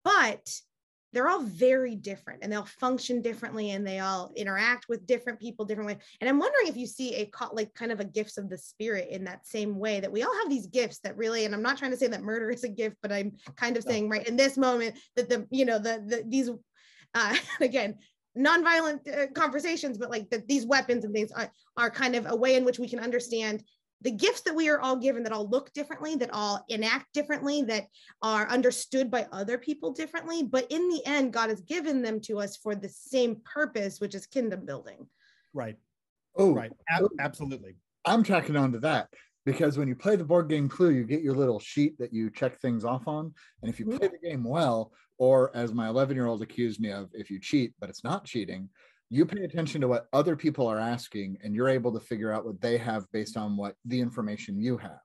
but they're all very different, and they'll function differently, and they all interact with different people differently. And I'm wondering if you see like kind of a gifts of the spirit in that same way, that we all have these gifts that really, and I'm not trying to say that murder is a gift, but I'm kind of saying right in this moment that these again, nonviolent conversations, but like these weapons and things are kind of a way in which we can understand the gifts that we are all given, that all look differently, that all enact differently, that are understood by other people differently. But in the end, God has given them to us for the same purpose, which is kingdom building. Right. Oh, right. Absolutely. I'm tracking on to that, because when you play the board game Clue, you get your little sheet that you check things off on. And if you play the game well, or as my 11-year-old accused me of, if you cheat, but it's not cheating, you pay attention to what other people are asking, and you're able to figure out what they have based on what the information you have.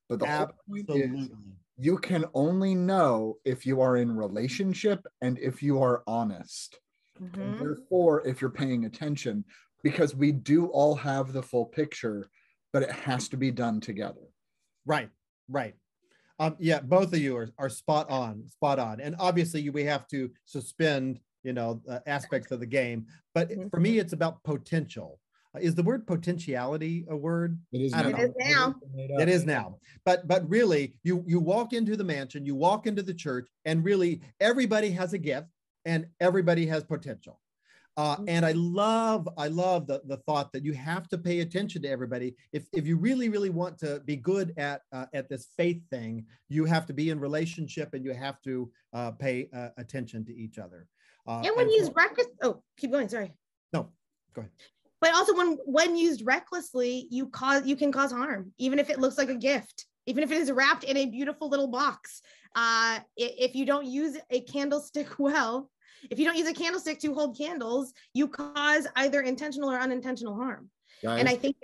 But the whole point is, you can only know if you are in relationship and if you are honest. And therefore, if you're paying attention, because we do all have the full picture, but it has to be done together. Right. Yeah, both of you are spot on. And obviously we have to suspend aspects of the game, but for me it's about potential. Is the word potentiality a word? It is I don't It know. is now. It is now. But really, you walk into the mansion, you walk into the church, and really everybody has a gift and everybody has potential. And I love the thought that you have to pay attention to everybody. If you really want to be good at this faith thing, you have to be in relationship and you have to pay attention to each other. And when used keep going. Sorry. No, go ahead. But also when used recklessly, you can cause harm, even if it looks like a gift, even if it is wrapped in a beautiful little box. If you don't use a candlestick well, if you don't use a candlestick to hold candles, you cause either intentional or unintentional harm. Guys, and I think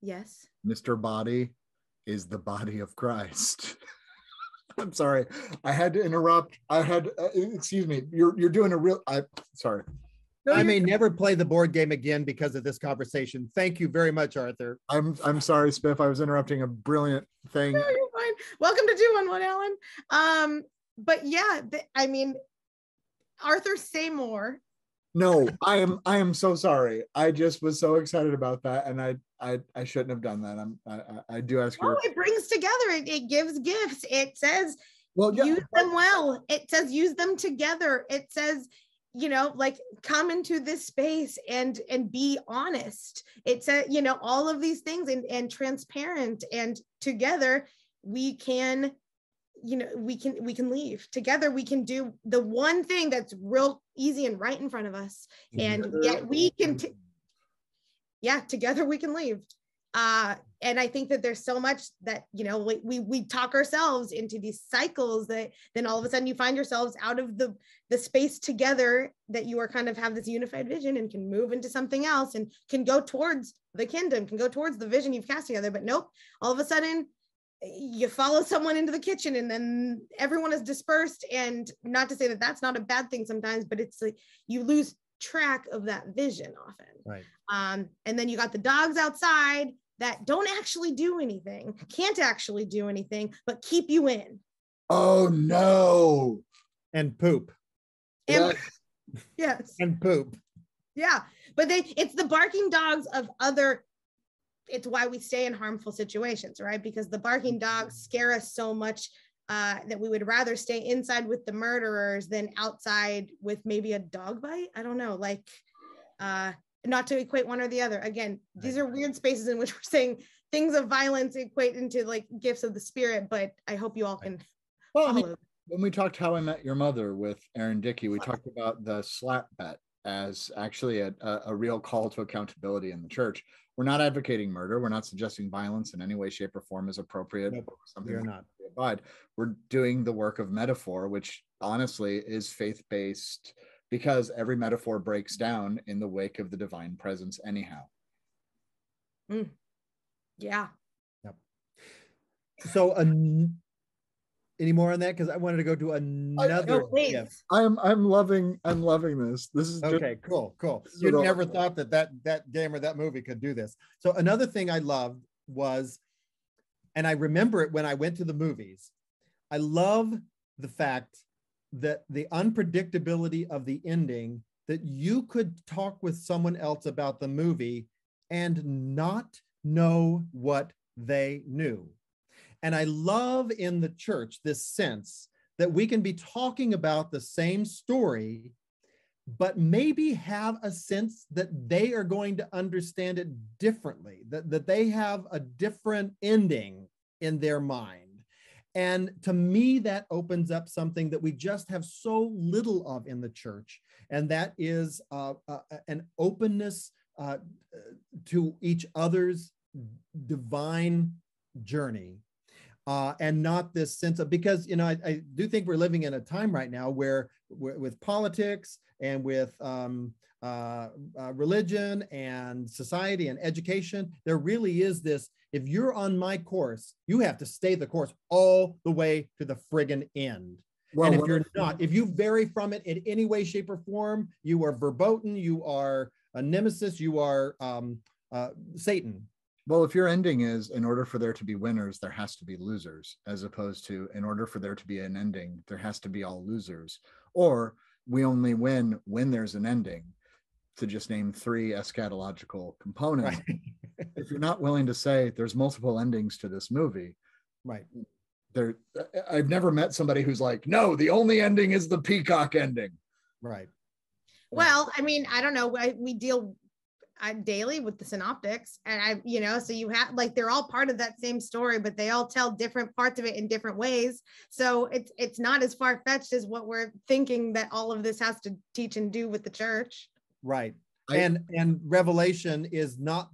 yes, Mr. Body is the body of Christ. I'm sorry, I had to interrupt. Excuse me. You're doing a real. Sorry. No, I may never play the board game again because of this conversation. Thank you very much, Arthur. I'm sorry, Spiff. I was interrupting a brilliant thing. No, you're fine. Welcome to 211, Alan. But yeah, I mean, Arthur, say more. No, I am so sorry. I just was so excited about that, and I shouldn't have done that. I do ask you. It brings together. It gives gifts. It says use them well. It says use them together. It says, like, come into this space and be honest. It said, all of these things and transparent, and together we can. We can leave together. We can do the one thing that's real easy and right in front of us, and yet we can together we can leave. And I think that there's so much that we talk ourselves into these cycles that then all of a sudden you find yourselves out of the space together, that you are kind of have this unified vision and can move into something else and can go towards the kingdom, can go towards the vision you've cast together. But nope, all of a sudden you follow someone into the kitchen and then everyone is dispersed. And not to say that that's not a bad thing sometimes, but it's like you lose track of that vision often. Right. And then you got the dogs outside that don't actually do anything, can't actually do anything, but keep you in. Oh no. And poop. And, yes. And poop. Yeah. But it's the barking dogs of other. It's why we stay in harmful situations, right? Because the barking dogs scare us so much that we would rather stay inside with the murderers than outside with maybe a dog bite. I don't know, like, not to equate one or the other. Again, these are weird spaces in which we're saying things of violence equate into like gifts of the spirit, but I hope you all can follow. When we talked How I Met Your Mother with Aaron Dickey, we talked about the slap bet as actually a real call to accountability in the church. We're not advocating murder. We're not suggesting violence in any way, shape, or form is appropriate. Nope, something we're not. Abide. We're doing the work of metaphor, which honestly is faith-based, because every metaphor breaks down in the wake of the divine presence anyhow. Yeah. Yep. So any more on that? Because I wanted to go to another. Yes. I'm loving this. This is okay. Cool. You never thought that game or that movie could do this. So another thing I loved was, and I remember it when I went to the movies, I love the fact that the unpredictability of the ending, that you could talk with someone else about the movie and not know what they knew. And I love in the church this sense that we can be talking about the same story, but maybe have a sense that they are going to understand it differently, that they have a different ending in their mind. And to me, that opens up something that we just have so little of in the church, and that is an openness to each other's divine journey. And not this sense of, because, I do think we're living in a time right now where with politics and with religion and society and education, there really is this, if you're on my course, you have to stay the course all the way to the friggin' end. Well, and if you're not, if you vary from it in any way, shape, or form, you are verboten, you are a nemesis, you are Satan. Well, if your ending is, in order for there to be winners, there has to be losers, as opposed to, in order for there to be an ending, there has to be all losers, or we only win when there's an ending. to just name 3 eschatological components. Right. If you're not willing to say there's multiple endings to this movie, Right. I've never met somebody who's like, no, the only ending is the peacock ending. Right. Well, I mean, I don't know. We deal daily with the synoptics, and so you have, like, they're all part of that same story, but they all tell different parts of it in different ways. So it's not as far-fetched as what we're thinking that all of this has to teach and do with the church. Right. And Revelation is not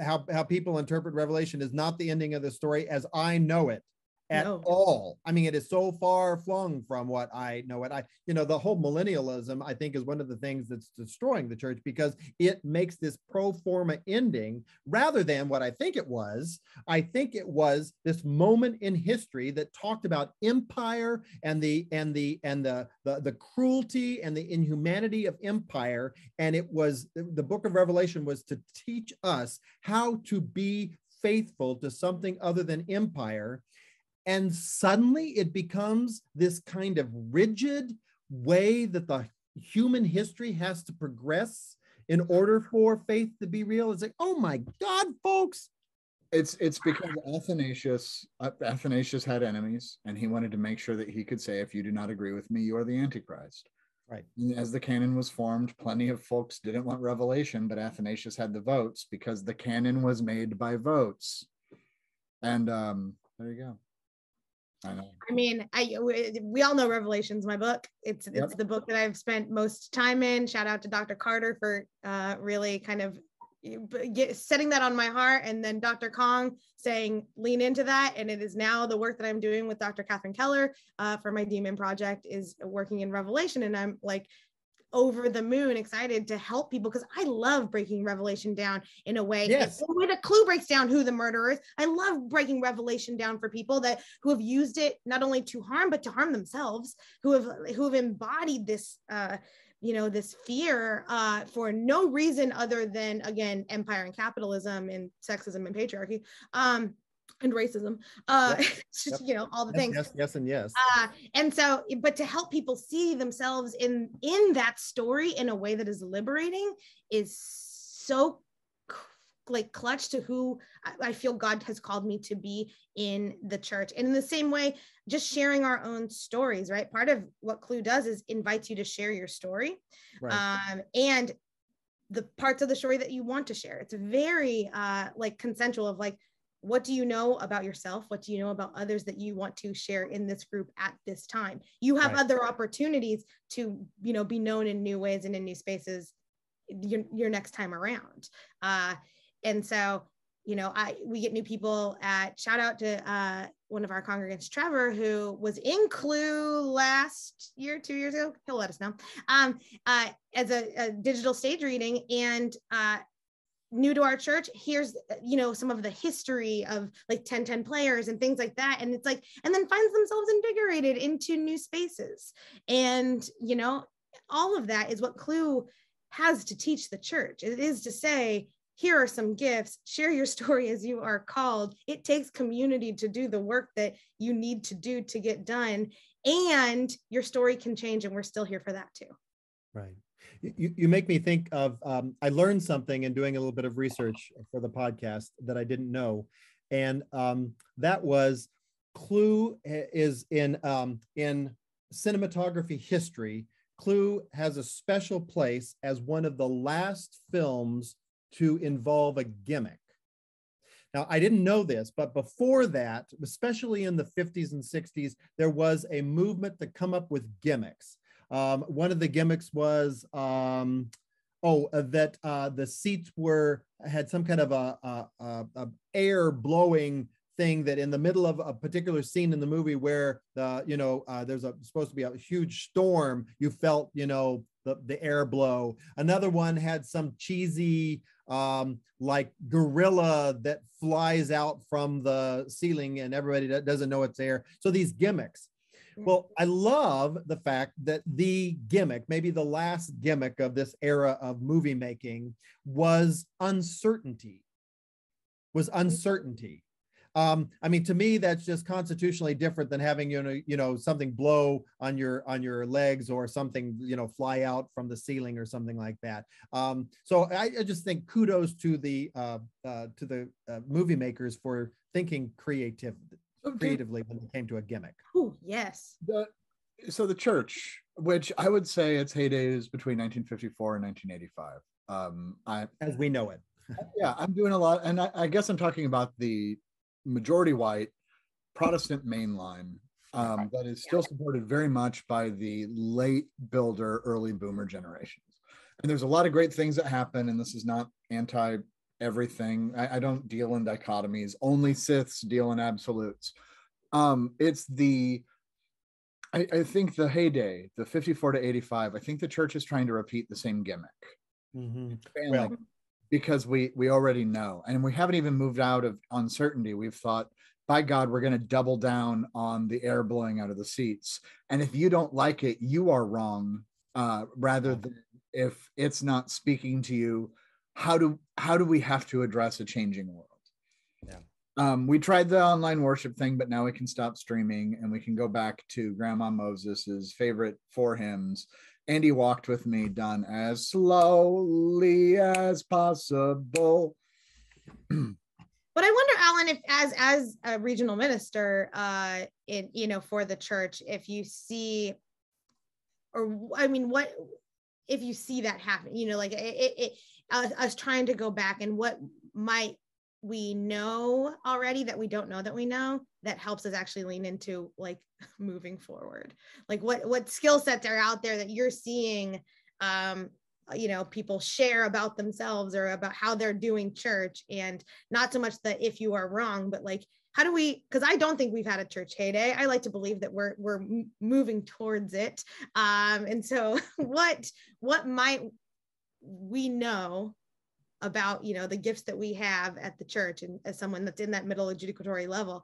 how people interpret Revelation is not the ending of the story as I know it at all. I mean, it is so far flung from what I know. The whole millennialism, I think, is one of the things that's destroying the church, because it makes this pro forma ending rather than what I think it was. I think it was this moment in history that talked about empire and the cruelty and the inhumanity of empire. And it was, the book of Revelation was to teach us how to be faithful to something other than empire. And suddenly it becomes this kind of rigid way that the human history has to progress in order for faith to be real. It's like, oh my God, folks. It's because Athanasius had enemies, and he wanted to make sure that he could say, if you do not agree with me, you are the Antichrist. Right. As the canon was formed, plenty of folks didn't want Revelation, but Athanasius had the votes because the canon was made by votes. And there you go. I know. I mean, we all know Revelation's my book. It's the book that I've spent most time in. Shout out to Dr. Carter for really kind of setting that on my heart, and then Dr. Kong saying lean into that. And it is now the work that I'm doing with Dr. Catherine Keller for my Demon Project is working in Revelation, and I'm like over the moon excited to help people, because I love breaking Revelation down in a way. Yes. The way the clue breaks down who the murderer is. I love breaking Revelation down for people who have used it not only to harm, but to harm themselves, who have embodied this this fear for no reason other than, again, empire and capitalism and sexism and patriarchy. And racism, it's just, all the things. Yes, and yes. And so, but to help people see themselves in that story in a way that is liberating is so like clutch to who I feel God has called me to be in the church. And in the same way, just sharing our own stories, right? Part of what Clue does is invites you to share your story, right. And the parts of the story that you want to share. It's very like consensual of like, what do you know about yourself? What do you know about others that you want to share in this group at this time? You have other opportunities to, be known in new ways and in new spaces your next time around. And so, we get new people shout out to one of our congregants, Trevor, who was in Clue last year, 2 years ago. He'll let us know, as a digital stage reading, and new to our church. Here's some of the history of like 1010 players and things like that, and it's like, and then finds themselves invigorated into new spaces, and all of that is what Clue has to teach the church. It is to say, here are some gifts, share your story as you are called. It takes community to do the work that you need to do to get done, and your story can change, and we're still here for that too. Right. You make me think of, I learned something in doing a little bit of research for the podcast that I didn't know. And that was Clue is in cinematography history. Clue has a special place as one of the last films to involve a gimmick. Now, I didn't know this, but before that, especially in the 50s and 60s, there was a movement to come up with gimmicks. One of the gimmicks was that the seats had some kind of a air blowing thing that in the middle of a particular scene in the movie where there's supposed to be a huge storm, you felt the air blow. Another one had some cheesy like gorilla that flies out from the ceiling and everybody doesn't know it's there. So these gimmicks. Well, I love the fact that the gimmick, maybe the last gimmick of this era of movie making, was uncertainty. I mean, to me, that's just constitutionally different than having, something blow on your legs, or something, fly out from the ceiling or something like that. So I just think kudos to the movie makers for thinking creatively when it came to a gimmick. Oh, yes. So the church, which I would say its heyday is between 1954 and 1985. As we know it. Yeah, I'm doing a lot, and I guess I'm talking about the majority white Protestant mainline that is still supported very much by the late builder, early boomer generations. And there's a lot of great things that happen, and this is not anti everything. I don't deal in dichotomies. Only Siths deal in absolutes. It's I think the heyday, the 54 to 85, I think the church is trying to repeat the same gimmick. Mm-hmm. Well, because we already know, and we haven't even moved out of uncertainty. We've thought, by God, we're going to double down on the air blowing out of the seats. And if you don't like it, you are wrong, rather than if it's not speaking to you. How do we have to address a changing world? Yeah. We tried the online worship thing, but now we can stop streaming and we can go back to Grandma Moses's favorite 4 hymns. Andy Walked With Me, done as slowly as possible. But I wonder, Alan, if as a regional minister, for the church, if you see, what if you see that happen? Us trying to go back, and what might we know already that we don't know that we know, that helps us actually lean into moving forward. What skill sets are out there that you're seeing, people share about themselves or about how they're doing church, and not so much that if you are wrong, but how do we, because I don't think we've had a church heyday. I like to believe that we're moving towards it. And so what might we know about, the gifts that we have at the church, and as someone that's in that middle adjudicatory level,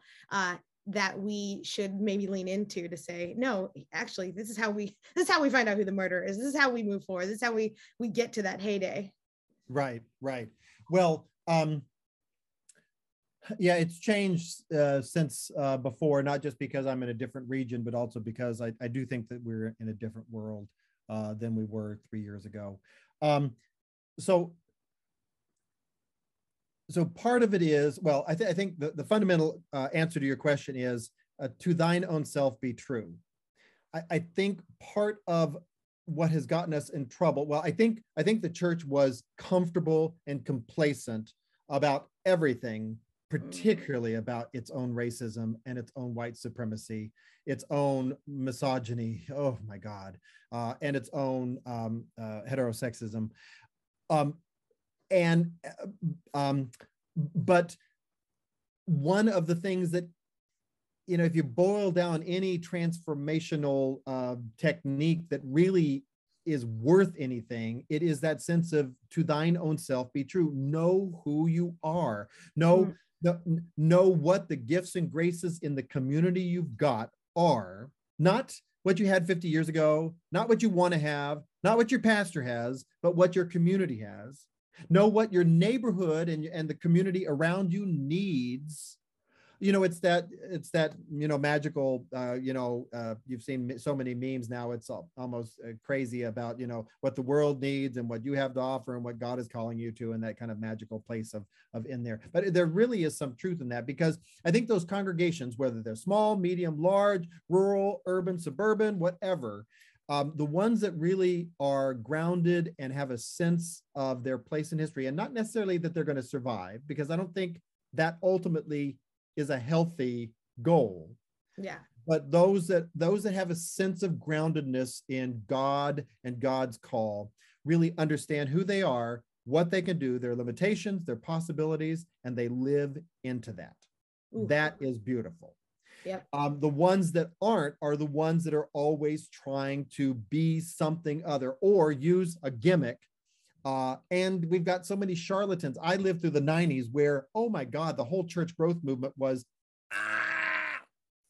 that we should maybe lean into to say, no, actually, this is how we find out who the murderer is. This is how we move forward. This is how we get to that heyday. Right. Well, it's changed since before, not just because I'm in a different region, but also because I do think that we're in a different world than we were 3 years ago. So part of it is, well, I think the fundamental answer to your question is, to thine own self be true. I think part of what has gotten us in trouble, well, I think the church was comfortable and complacent about everything, particularly about its own racism and its own white supremacy, its own misogyny, oh my God, and its own heterosexism. But one of the things that, if you boil down any transformational technique that really is worth anything, it is that sense of to thine own self be true. Know who you are. Know what the gifts and graces in the community you've got are, not what you had 50 years ago, not what you want to have, not what your pastor has, but what your community has. Know what your neighborhood and the community around you needs. It's that magical, you've seen so many memes now, it's almost crazy about, what the world needs and what you have to offer and what God is calling you to, and that kind of magical place of in there. But there really is some truth in that, because I think those congregations, whether they're small, medium, large, rural, urban, suburban, whatever, the ones that really are grounded and have a sense of their place in history, and not necessarily that they're going to survive, because I don't think that ultimately is a healthy goal. Yeah. But those that have a sense of groundedness in God and God's call really understand who they are, what they can do, their limitations, their possibilities, and they live into that. Ooh. That is beautiful. Yep. The ones that aren't are the ones that are always trying to be something other or use a gimmick. And we've got so many charlatans. I lived through the 90s where, oh my God, the whole church growth movement was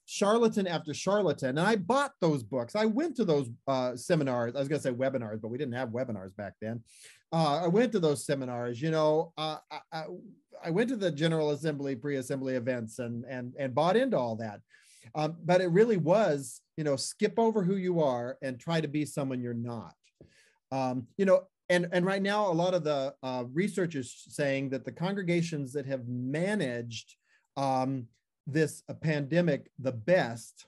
charlatan after charlatan. And I bought those books. I went to those seminars. I was going to say webinars, but we didn't have webinars back then. I went to those seminars, went to the General Assembly, pre-assembly events and bought into all that. But it really was, skip over who you are and try to be someone you're not. And right now, a lot of the research is saying that the congregations that have managed this pandemic the best,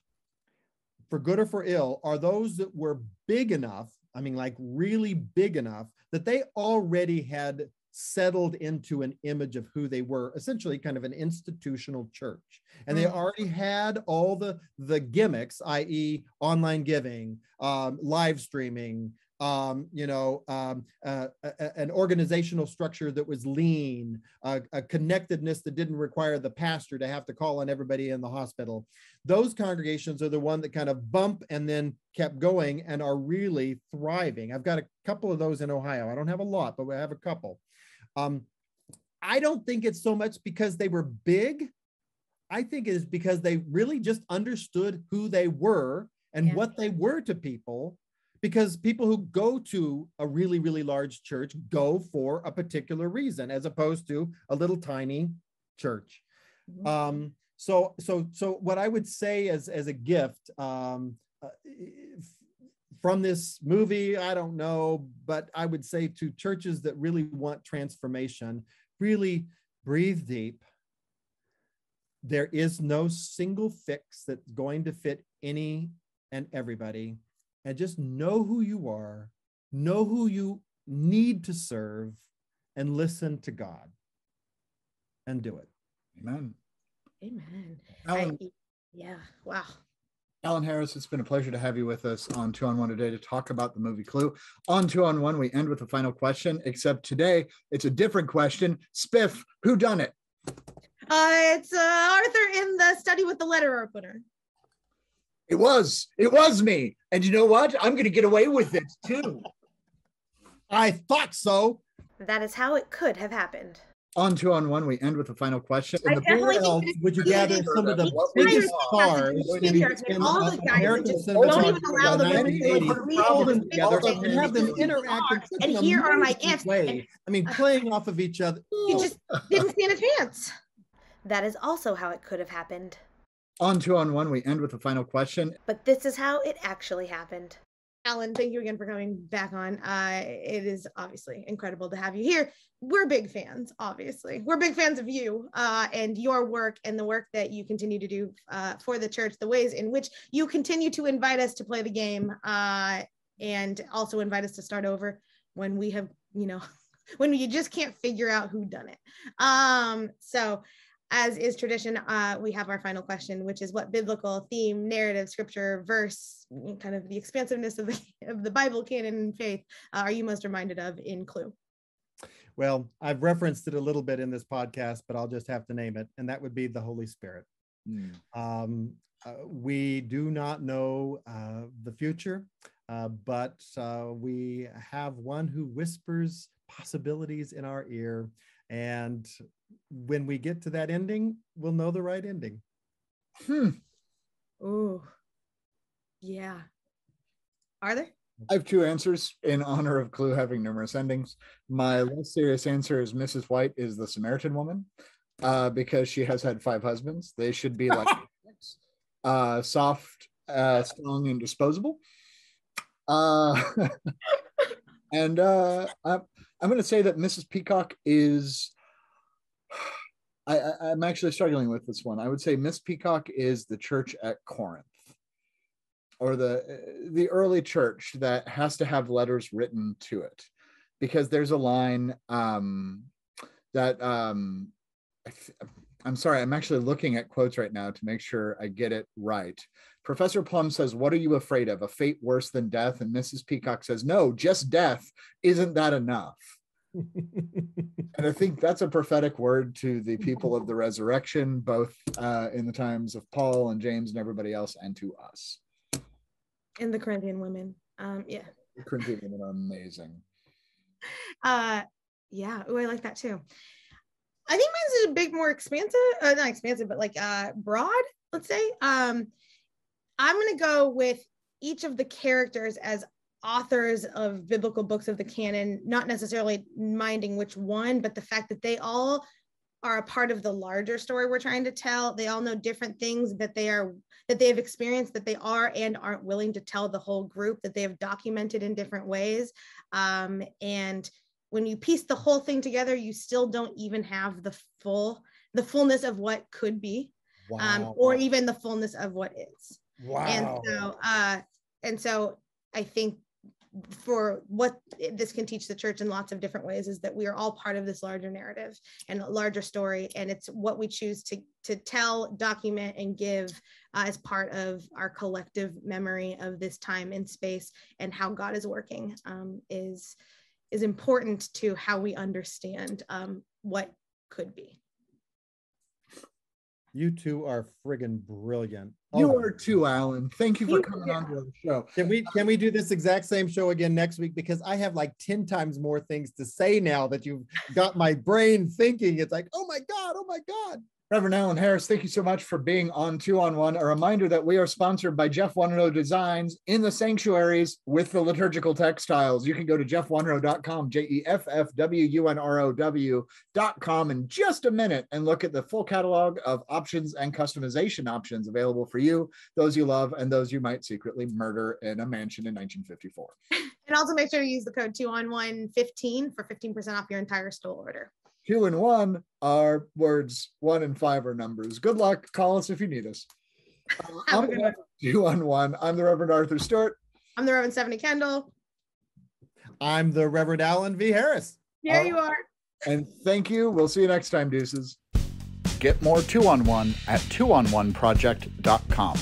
for good or for ill, are those that were big enough, like really big enough, that they already had settled into an image of who they were, essentially kind of an institutional church. And they already had all the gimmicks, i.e. online giving, live streaming, an organizational structure that was lean, a connectedness that didn't require the pastor to have to call on everybody in the hospital. Those congregations are the one that kind of bump and then kept going and are really thriving. I've got a couple of those in Ohio. I don't have a lot, but I have a couple. I don't think it's so much because they were big. I think it is because they really just understood who they were and what they were to people. Because people who go to a really, really large church go for a particular reason, as opposed to a little tiny church. So what I would say as a gift from this movie, I don't know, but I would say to churches that really want transformation, really breathe deep. There is no single fix that's going to fit any and everybody. And just know who you are, know who you need to serve, and listen to God and do it. Amen. Amen. Wow. Alan Harris, it's been a pleasure to have you with us on 2 on 1 today to talk about the movie Clue. On 2 on 1, we end with a final question, except today it's a different question. Spiff, who done it? It's Arthur in the study with the letter opener. It was me. And you know what? I'm going to get away with it too. I thought so. That is how it could have happened. On 2 on 1, we end with a final question. Where else would you gather some of the biggest stars in American cinema? Don't even allow them to have them interact in such and an here are my amazing gifts. way. Playing off of each other. You just didn't stand a chance. That is also how it could have happened. On 2 on 1, we end with a final question. But this is how it actually happened. Alan, thank you again for coming back on. It is obviously incredible to have you here. We're big fans, obviously. We're big fans of you and your work and the work that you continue to do for the church, the ways in which you continue to invite us to play the game and also invite us to start over when we have, when you just can't figure out who done it. So as is tradition, we have our final question, which is what biblical theme, narrative, scripture, verse, kind of the expansiveness of the Bible canon and faith are you most reminded of in Clue? Well, I've referenced it a little bit in this podcast, but I'll just have to name it, and that would be the Holy Spirit. We do not know the future, but we have one who whispers possibilities in our ear. And when we get to that ending, we'll know the right ending. Oh, yeah. Are there? I have two answers in honor of Clue having numerous endings. My less serious answer is Mrs. White is the Samaritan woman because she has had 5 husbands. They should be like soft, strong, and disposable. And I'm going to say that Mrs. Peacock is, I'm actually struggling with this one. I would say Miss Peacock is the church at Corinth, or the early church that has to have letters written to it, because there's a line that I'm sorry, I'm actually looking at quotes right now to make sure I get it right. Professor Plum says, "What are you afraid of? A fate worse than death?" And Mrs. Peacock says, "No, just death. Isn't that enough?" And I think that's a prophetic word to the people of the resurrection, both in the times of Paul and James and everybody else, and to us. And the Corinthian women. Yeah. The Corinthian women are amazing. Yeah. Oh, I like that too. I think mine's a bit more expansive, not expansive, but like broad, let's say. I'm going to go with each of the characters as authors of biblical books of the canon, not necessarily minding which one, but the fact that they all are a part of the larger story we're trying to tell. They all know different things that they have experienced, that they are and aren't willing to tell the whole group, that they have documented in different ways. And when you piece the whole thing together, you still don't even have the fullness of what could be, or even the fullness of what is. Wow. And so I think for what this can teach the church in lots of different ways is that we are all part of this larger narrative and larger story, and it's what we choose to tell, document, and give as part of our collective memory of this time and space, and how God is working is important to how we understand what could be. You two are friggin' brilliant. You are too, Alan. Thank you for coming on to the show. Can we do this exact same show again next week? Because I have like 10 times more things to say now that you've got my brain thinking. It's like, oh my God. Reverend Alan Harris, thank you so much for being on 2-on-1. A reminder that we are sponsored by Jeff Wonrow Designs in the sanctuaries with the liturgical textiles. You can go to jeffwonrow.com, JEFFWNROW.com in just a minute and look at the full catalog of options and customization options available for you, those you love, and those you might secretly murder in a mansion in 1954. And also make sure to use the code 2-on-1 15 for 15% off your entire stole order. 2 and 1 are words, 1 and 5 are numbers. Good luck. Call us if you need us. Have a good one. 2-on-1. I'm the Reverend Arthur Stewart. I'm the Reverend Stephanie Kendall. I'm the Reverend Alan V. Harris. Here you are. And thank you. We'll see you next time, deuces. Get more 2-on-1 at 2on1project.com.